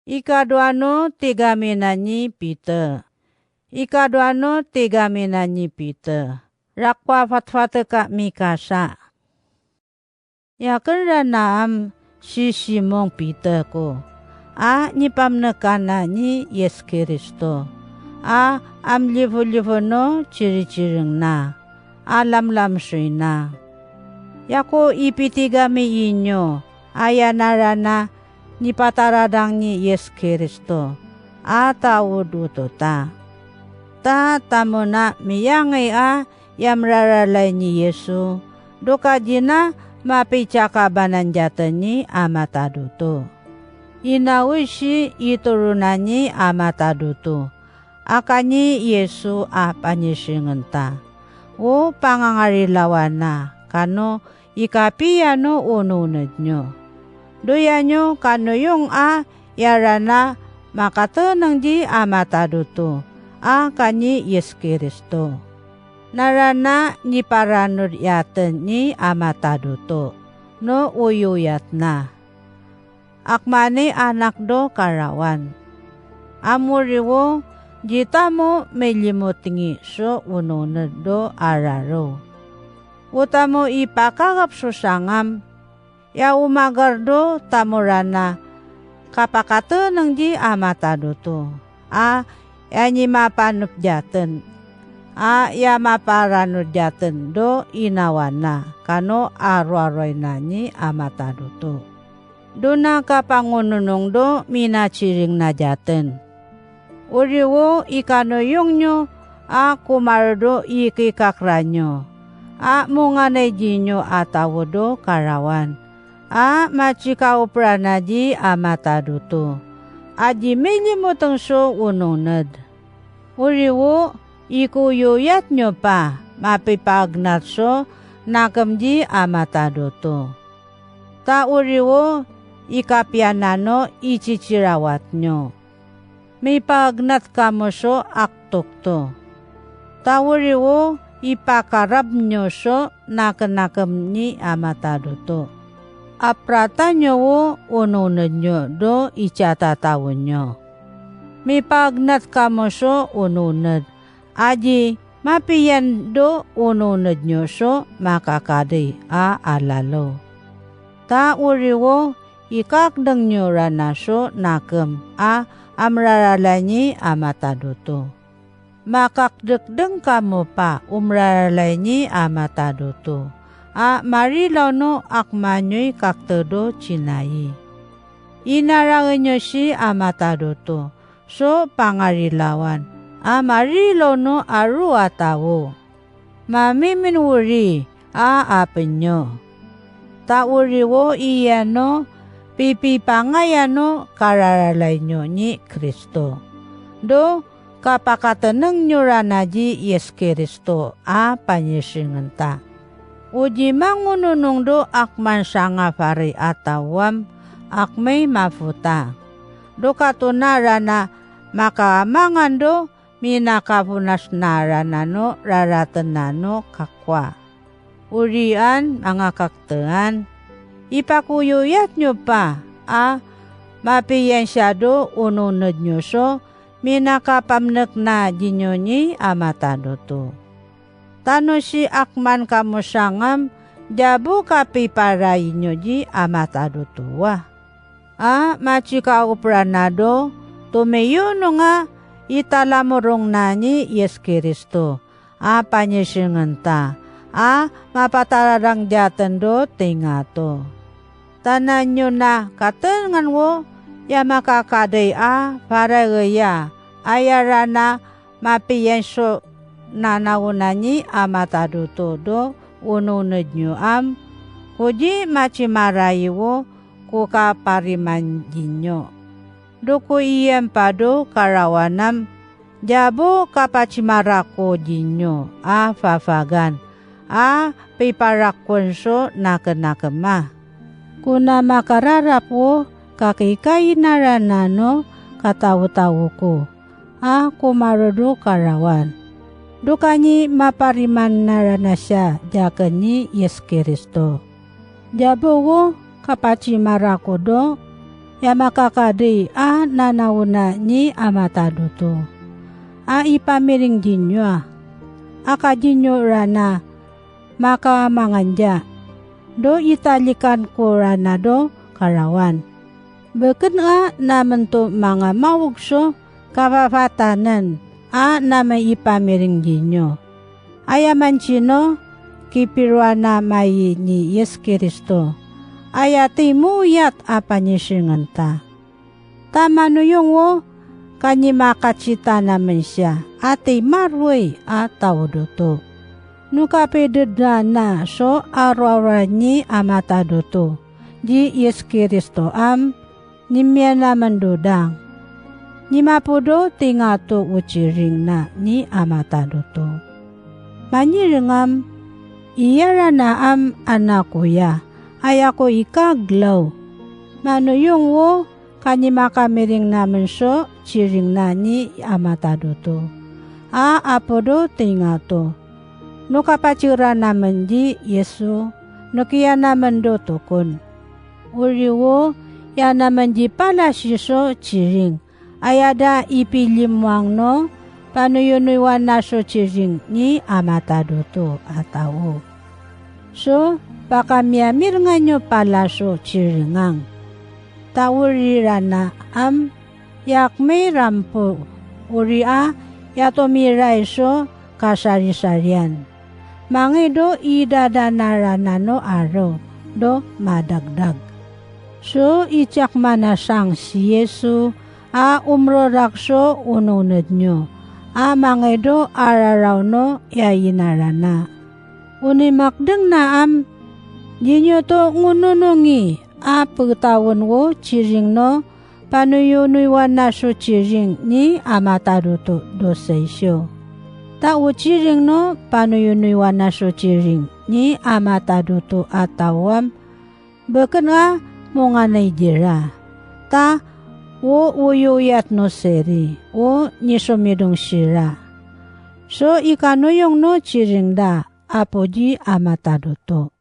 Ikaduano tigaminanyi Peter. Ikaduano tigaminanyi Peter. Rakwa fatfate ka mikasa. Yakin naam si Simon Peter ko. Nipamnekana ni Yes Kristo. Amlivu-livu no ciri-ciring na. Alam-lamsoy na. Yako ipitigami inyo. Ayanarana ni pataradang ni Yes Kristo. Tawuduto ta. Tamo na miyangay yamraralay ni Yesu. Doka jina mapicakabanan jatan ni amataduto. Inawishi iturunani amataduto. Akani Yesu panyisingenta. Pangangarilawan na. Kano ikapiyano ununod nyo. Doyanyo kano yung yarana makatanang di amataduto. Kani Yes Kristo. Narana ni paranod yaten ni amataduto. No uyuyat na. Akmani anak do karawan. Amuriwo jita mo melimutingi so ununod do araro. Utamo ipakagap susangam. Ya umagardo tamurana kapakatanang di amataduto. Yanyi mapanup jaten. Ya maparanud jaten do inawana. Kano arwaroy nanyi amataduto. Duna kapangununong do minaciring na jaten. Uriwo ikano yung nyo kumardo ikikakranyo. Munganay jinyo atawodo karawan. Macikao pranaji amataduto. Aji milimutang so ununod. Uriwo ikuyuyat nyo pa mapipagnat so nakamji amataduto. Uriwo ikapianano ichichirawat nyo. May pagnat kamo so aktukto. Uriwo ipakarab nyo so nakanakam ni amataduto. Aprata nyo ununod nyo do ichatatawon nyo. May pagnat kamo so ununod. Aji mapiyan do ununod nyo so makakadi alalo. Uriwo ikakdang nyo rana so nakam amraralanyi amataduto. Makakdekdeng kamo pa umraralanyi amataduto. Marilaw no akmanyoy kaktedo chinayi. Inarangin nyo si amataduto. So pangarilawan. Marilaw no aru atawo. Mamiminwuri apin nyo. Uriwo iyano pipipangayano kararalay nyo ni Kristo. Do kapakatanang nyo ranaji Yes Kristo panyisingenta. Uji mangununong do akman sanga pari atawam akmay mafuta. Do katunara na makaamangan do minakapunas narana no raratanano kakwa. Urian mga kaktean. Ipakuyuyat nyo pa mapiyan siya do ununod nyo so minakapamnek na jinyo ni amataduto. Tano si akman kamusangam, jabu kapiparay nyo di amatadutuwa. Machika upranado, tumeyuno nga italamurong na ni Yes Kristo. Panyisingenta. Mapatararang jatan do tingato. Tanan nyo na katengan wo, ya makakaday para gaya, ayarana mapiyan so nanawunanyi amataduto do ununod nyo kuji machimarayi wo kukaparimanjin nyo. Duku iyem pado karawanam jabo kapachimarako jinyo fafagan piparakon so nakenakema. Kuna makararap wo kakikay naranano katawu-tawu ko kumarodo karawan. Dukanyi mapariman narana siya jakanyi Yes Kristo. Jabo wo kapachimarako do ya makakadi nanawuna ni amataduto. Ipamiring jinyo akajinyo rana makamanganja. Do italikan ko rana do karawan. Beken naman to mga mawugso kapapatanan na may ipamiring jinyo. Ayaman chino kipirwana may ni Yes Kristo. Ayati muyat apanyisinganta. Tamano yung kanyi makachita naman siya. Ati marway tawdoto. Nukapededa na so araw ni amatadoto. Di Yes Kristo nimya naman dodang. Ni mapudo tingato uchiring na ni amatadoto. Manyiringam iyara na anak kuya. Ayako ikaglaw. Mano yung kanyi makamiring naman so chiring na ni amatadoto. Apodo tingato. No kapachira naman di Yesu. No kaya naman do tukon. Uriwo ya naman di pala siso chiring. Ayada ipilimwang no. Panuyunuiwan na so chiring ni amatadoto atawo. So, pakamiyamir nga nyo pala so chiringang. Tawurirana yak may rampo. Uria yatomiray so kasari-sarian. Mangido idadanarana no aro do madagdag. So ityak manasang si Yesu umrorakso ununod nyo. Mangido araraw no yayinarana. Unimakdeng na dinyo to ngununungi pagtawon wo chiring no panuyunuiwan na so chiring ni amatadoto dosesyo. Tao chiring no panuyunuiwan na so chiring ni amatadoto atawam beken mga naidira. Ta uyuyat no seri nisomidong shira. So ikanuyong no chiring da apoji amatadoto.